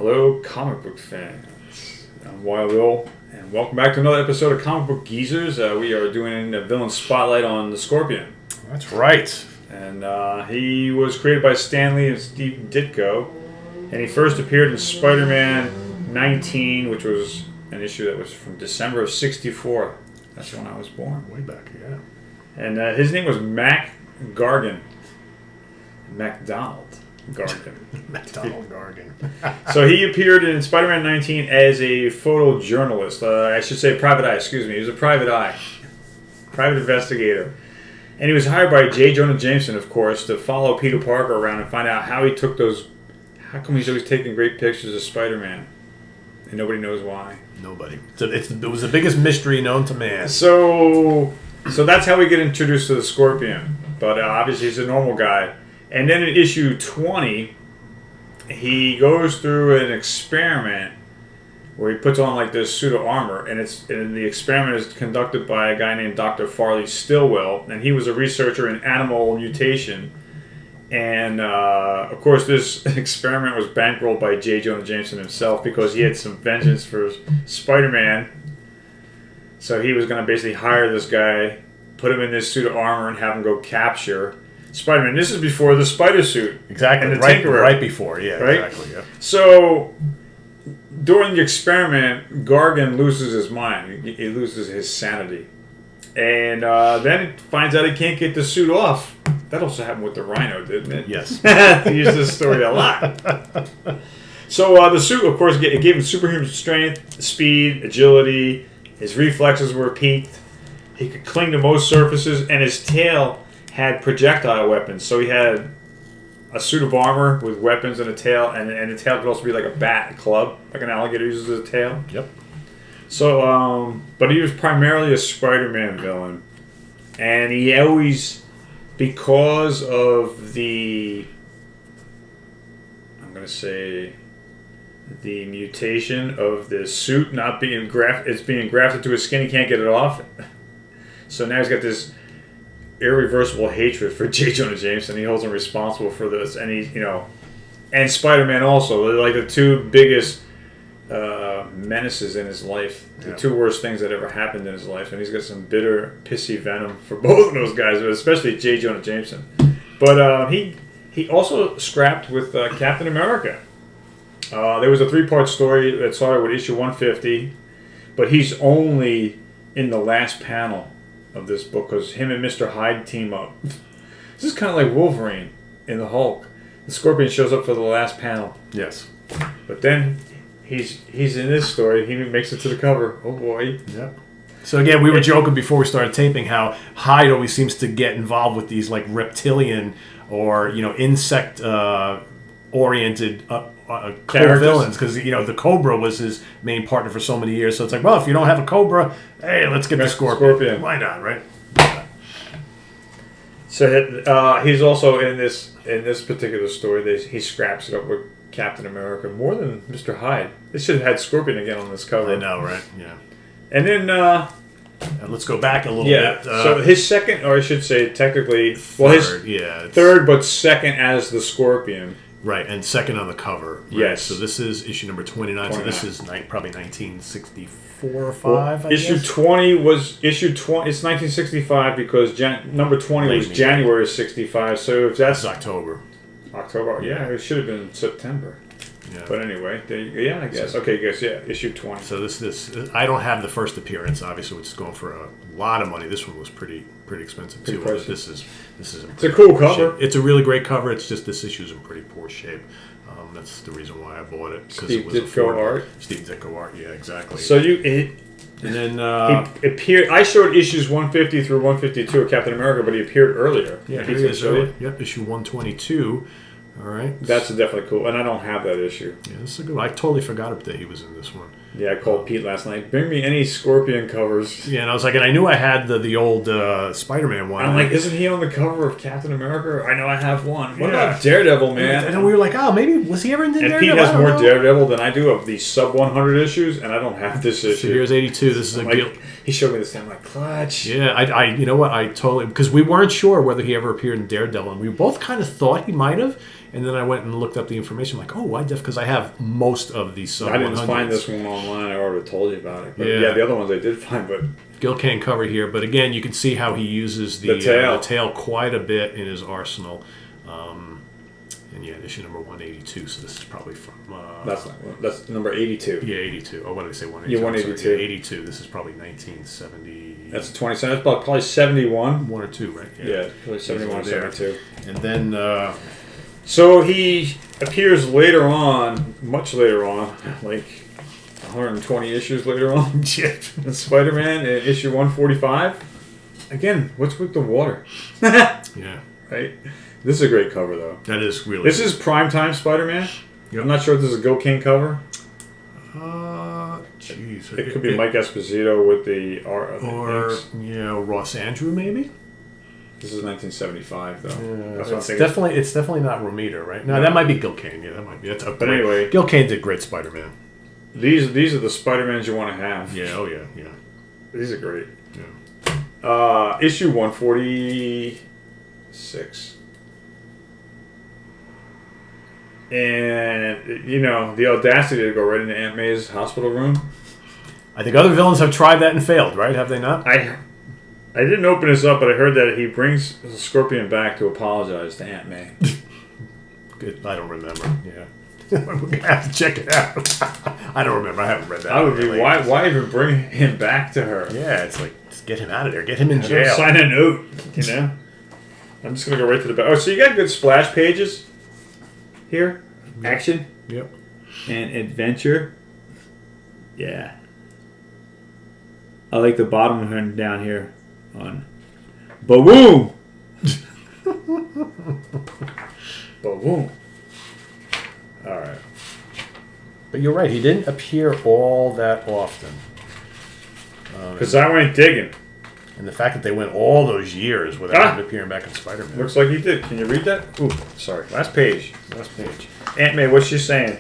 Hello, comic book fans. I'm Wild Will, and welcome back to another episode of Comic Book Geezers. We are doing a villain spotlight on the Scorpion. That's right. And he was created by Stan Lee and Steve Ditko, and he first appeared in Spider-Man 19, which was an issue that was from December of '64. That's when I was born. Way back, yeah. And his name was Mac Gargan. MacDonald Gargan. MacDonald Gargan. So he appeared in Spider-Man 19 as a photojournalist. I should say private eye, excuse me. He was a private eye. Private investigator. And he was hired by J. Jonah Jameson, of course, to follow Peter Parker around and find out how he took those... How come he's always taking great pictures of Spider-Man? And nobody knows why. Nobody. It was the biggest mystery known to man. So that's how we get introduced to the Scorpion. But obviously he's a normal guy. And then in issue 20, he goes through an experiment where he puts on like this suit of armor, and the experiment is conducted by a guy named Dr. Farley Stillwell, and he was a researcher in animal mutation. And of course, this experiment was bankrolled by J. Jonah Jameson himself because he had some vengeance for Spider-Man. So he was going to basically hire this guy, put him in this suit of armor, and have him go capture Spider-Man. This is before the spider suit. Exactly. And the right before. Yeah, right? Exactly. Yeah. So during the experiment, Gargan loses his mind. He loses his sanity. And then he finds out he can't get the suit off. That also happened with the Rhino, didn't it? Yes. He used this story a lot. So the suit, of course, it gave him superhuman strength, speed, agility. His reflexes were peaked. He could cling to most surfaces, and his tail had projectile weapons. So he had a suit of armor with weapons and a tail, and the tail could also be like a bat, a club, like an alligator uses a tail. Yep. So, but he was primarily a Spider-Man villain, and he always, because of the mutation of the suit not being it's being grafted to his skin, he can't get it off. So now he's got this irreversible hatred for J. Jonah Jameson. He holds him responsible for this, and and Spider-Man also. They're like the two biggest menaces in his life, the two worst things that ever happened in his life, and he's got some bitter, pissy venom for both of those guys, but especially J. Jonah Jameson. But he also scrapped with Captain America. There was a 3-part story that started with issue 150, but he's only in the last panel of this book because him and Mr. Hyde team up. This is kind of like Wolverine in the Hulk. The Scorpion shows up for the last panel. Yes. But then he's in this story. He makes it to the cover. Oh boy. Yep. So again, we were joking before we started taping how Hyde always seems to get involved with these like reptilian or insect oriented villains, because the Cobra was his main partner for so many years. So it's like, well, if you don't have a Cobra, hey, let's get the Scorpion. Why not, right? So he's also in this particular story. He scraps it up with Captain America more than Mr. Hyde. They should have had Scorpion again on this cover. I know, right? Yeah. And then let's go back a little bit. So his second, or I should say, technically, third, but second as the Scorpion. Right, and second on the cover. Right? Yes. So this is issue number 29. So this is probably 1964 or 5, I issue guess? 20 was... Issue 20... It's 1965 because number 20 was January of 65. So if that's... October. October. Yeah, it should have been September. Yeah. But anyway, I guess. Okay, issue 20. So this I don't have the first appearance, obviously, which is going for a lot of money. This one was pretty expensive too. This is it's a cool cover. It's a really great cover. It's just this issue's in pretty poor shape. That's the reason why I bought it, because it was Ditko art. Steve Ditko art, yeah, exactly. So and then he appeared. I showed issues 150 through 152 of Captain America, but he appeared earlier. Yeah, he is earlier. Yep, issue 122. All right. That's definitely cool, and I don't have that issue. Yeah, this is a good one. I totally forgot that he was in this one. Yeah, I called Pete last night. Bring me any Scorpion covers. Yeah, and I was like, and I knew I had the old Spider-Man one. I'm like, isn't he on the cover of Captain America? I know I have one. What about Daredevil, man? And we were like, oh, maybe, was he ever in Daredevil? And Pete has more Daredevil than I do of these sub 100 issues, and I don't have this issue. So here's 82. This is a guilt. He showed me this thing. I'm like, clutch. Yeah, I you know what? I totally, because we weren't sure whether he ever appeared in Daredevil, and we both kind of thought he might have. And then I went and looked up the information. I'm like, oh, why because I have most of these sub 100s. I didn't find this one online. I already told you about it. But yeah, the other ones I did find. But Gil Kane cover here. But again, you can see how he uses the tail quite a bit in his arsenal. And yeah, issue number 182. So this is probably from. That's number 82. Yeah, 82. Oh, what did I say? 182. Yeah, 182. Yeah, 82. This is probably 1970. That's 27. That's probably 71. 1 or 2, right? Yeah, probably 71 or 72. And then. So he appears later on, much later on, like 120 issues later on. in Spider-Man in issue 145. Again, what's with the water? Yeah. Right. This is a great cover, though. That is really. This is primetime Spider-Man. Yep. I'm not sure if this is a Gil Kane cover. Jeez. It could be Mike Esposito with the art. Or Ross Andrew maybe. This is 1975, though. Yeah, that's what it's definitely not Romita, right? No, that might be Gil Kane. Yeah, that might be. But anyway, Gil Kane did great Spider-Man. These are the Spider-Mans you want to have. Yeah. Oh yeah. Yeah. These are great. Yeah. Issue 146. And, the audacity to go right into Aunt May's hospital room. I think other villains have tried that and failed, right? Have they not? I didn't open this up, but I heard that he brings the Scorpion back to apologize to Aunt May. Good. I don't remember. Yeah. We're going to have to check it out. I don't remember. I haven't read that. I would be, why even bring him back to her? Yeah, it's like, just get him out of there. Get him in jail. Sign a note, I'm just going to go right to the back. Oh, so you got good splash pages here? Action? Yep. And adventure? Yeah. I like the bottom one down here on Boom! Boom. Alright. But you're right, he didn't appear all that often. Because I went digging. And the fact that they went all those years without him appearing back in Spider-Man. Looks like he did. Can you read that? Ooh, sorry. Last page. Aunt May, what's she saying?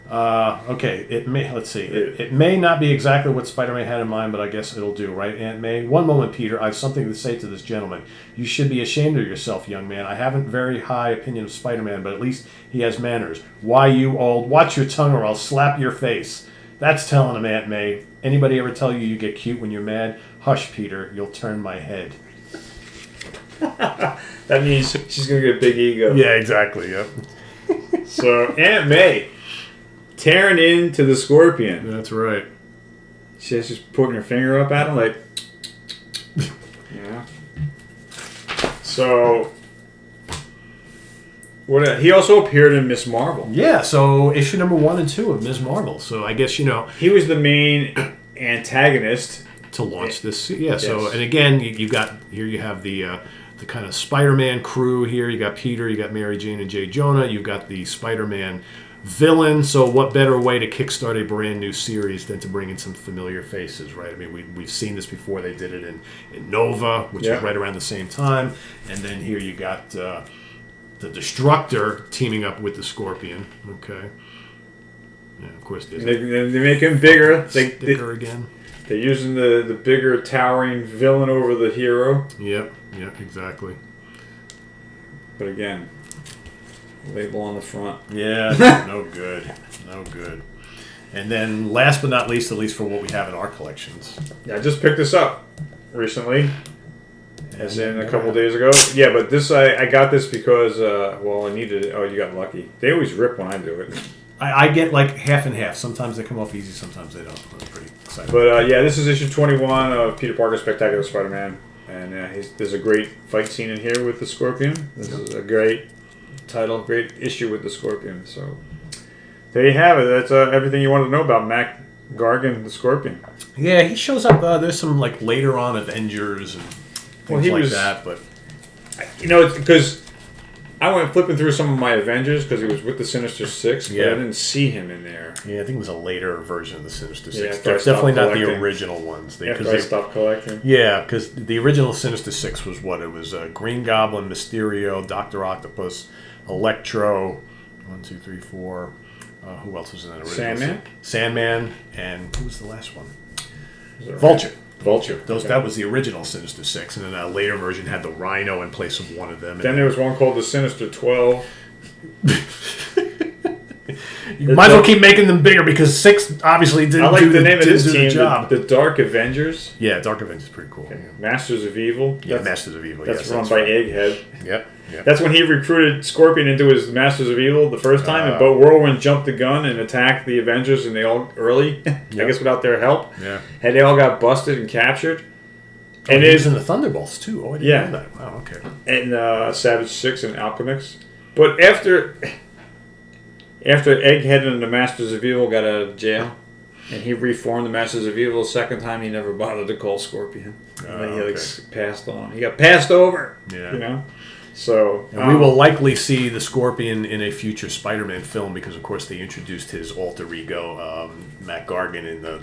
Okay, let's see. It may not be exactly what Spider-Man had in mind, but I guess it'll do, right, Aunt May? One moment, Peter. I have something to say to this gentleman. You should be ashamed of yourself, young man. I haven't very high opinion of Spider-Man, but at least he has manners. Why, you old? Watch your tongue or I'll slap your face. That's telling him, Aunt May. Anybody ever tell you get cute when you're mad? Hush, Peter. You'll turn my head. That means she's going to get a big ego. Yeah, exactly. Yep. So, Aunt May tearing into the Scorpion. That's right. She's just putting her finger up at him like... Yeah. So... He also appeared in Ms. Marvel. Yeah, so issue number 1 and 2 of Ms. Marvel. So I guess, He was the main antagonist. To launch this. Yeah, yes. So, and again, you have the kind of Spider-Man crew here. You got Peter, you got Mary Jane and J. Jonah. You've got the Spider-Man villain. So what better way to kickstart a brand new series than to bring in some familiar faces, right? I mean, we've seen this before. They did it in Nova, which was right around the same time. And then here you got... the Destructor teaming up with the Scorpion. Okay. Yeah, of course. They make him bigger. Bigger again. They're using the bigger, towering villain over the hero. Yep, exactly. But again, label on the front. Yeah, no good. And then, last but not least, at least for what we have in our collections. Yeah, I just picked this up recently. As in a couple days ago. Yeah, but this I got this because, I needed it. Oh, you got lucky. They always rip when I do it. I get like half and half. Sometimes they come off easy, sometimes they don't. I'm pretty excited. But this is issue 21 of Peter Parker's Spectacular Spider-Man. And there's a great fight scene in here with the Scorpion. This is a great title, great issue with the Scorpion. So there you have it. That's everything you wanted to know about Mac Gargan, the Scorpion. Yeah, he shows up. There's some like later on Avengers and things that, but it's because I went flipping through some of my Avengers because he was with the Sinister Six, but I didn't see him in there. Yeah, I think it was a later version of the Sinister Six. Yeah, they're definitely not the original ones. After I stopped collecting. Yeah, because the original Sinister Six was what? It was Green Goblin, Mysterio, Dr. Octopus, Electro, 1, 2, 3, 4. Who else was in that original? Sandman, and who was the last one? Vulture. That was the original Sinister Six, and then a later version had the Rhino in place of one of them. Then there was one called the Sinister 12. You might as well keep making them bigger because 6 obviously didn't I like do the name of this do the team, job. the Dark Avengers. Yeah, Dark Avengers is pretty cool. Okay. Masters of Evil. Yeah, Masters of Evil. That's run by Egghead. Yep. That's when he recruited Scorpion into his Masters of Evil the first time, but Whirlwind jumped the gun and attacked the Avengers, and they all I guess without their help. Yeah. And they all got busted and captured. Oh, and he was in the Thunderbolts too. Oh, I didn't know that. Wow, okay. And Savage 6 and Alchemix. But after Egghead and the Masters of Evil got out of jail, and he reformed the Masters of Evil the second time, he never bothered to call Scorpion. He passed on. He got passed over. Yeah. You know? So and we will likely see the Scorpion in a future Spider-Man film because, of course, they introduced his alter ego, Matt Gargan, in the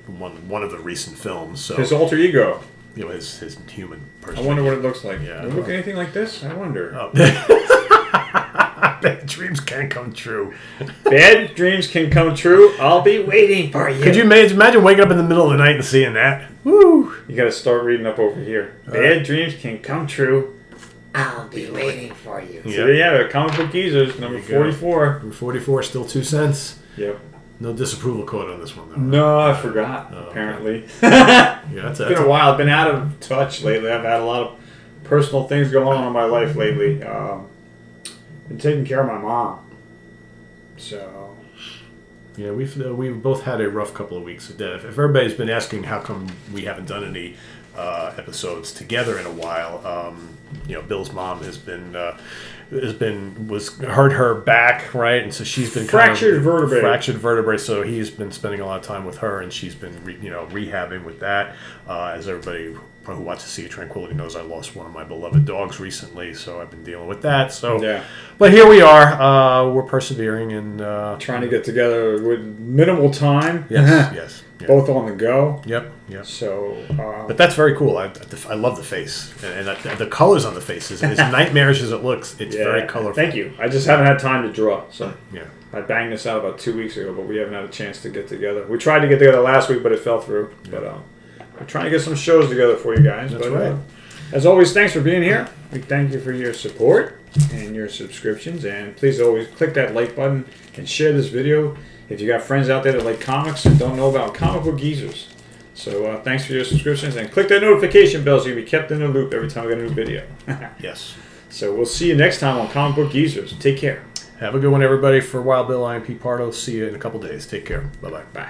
one of the recent films. So his alter ego. You know, his human person. I wonder what it looks like. Yeah, Does it look anything like this? I wonder. Oh. Bad dreams can come true. Bad dreams can come true. I'll be waiting for you. Could you imagine waking up in the middle of the night and seeing that? Woo! You got to start reading up over here. Bad dreams can come true. I'll be waiting for you. Yep. So there you have it. Comic Book Geezers, number 44. Number 44, still 2 cents. Yep. No disapproval code on this one, though. No, I forgot, apparently. Yeah, that's been a while. I've been out of touch lately. I've had a lot of personal things going on in my life lately. Been taking care of my mom. So... Yeah, we've both had a rough couple of weeks. If everybody's been asking how come we haven't done any episodes together in a while, Bill's mom was hurt her back, right, and so she's been fractured vertebrae. So he's been spending a lot of time with her, and she's been rehabbing with that. As everybody who wants to see Tranquility knows, I lost one of my beloved dogs recently, so I've been dealing with that. So yeah, but here we are. We're persevering and trying to get together with minimal time. Yes. Both on the go. Yep. So, but that's very cool. I love the face and the colors on the face. As nightmarish as it looks, it's very colorful. Thank you. I just haven't had time to draw. So yeah, I banged this out about 2 weeks ago, but we haven't had a chance to get together. We tried to get together last week, but it fell through. Yeah. But we're trying to get some shows together for you guys. That's right. As always, thanks for being here. We thank you for your support and your subscriptions, and please always click that like button and share this video. If you got friends out there that like comics and don't know about Comic Book Geezers. So thanks for your subscriptions, and click that notification bell so you'll be kept in the loop every time we get a new video. Yes. So we'll see you next time on Comic Book Geezers. Take care. Have a good one, everybody. For Wild Bill, I am Pete Pardo. See you in a couple days. Take care. Bye-bye. Bye.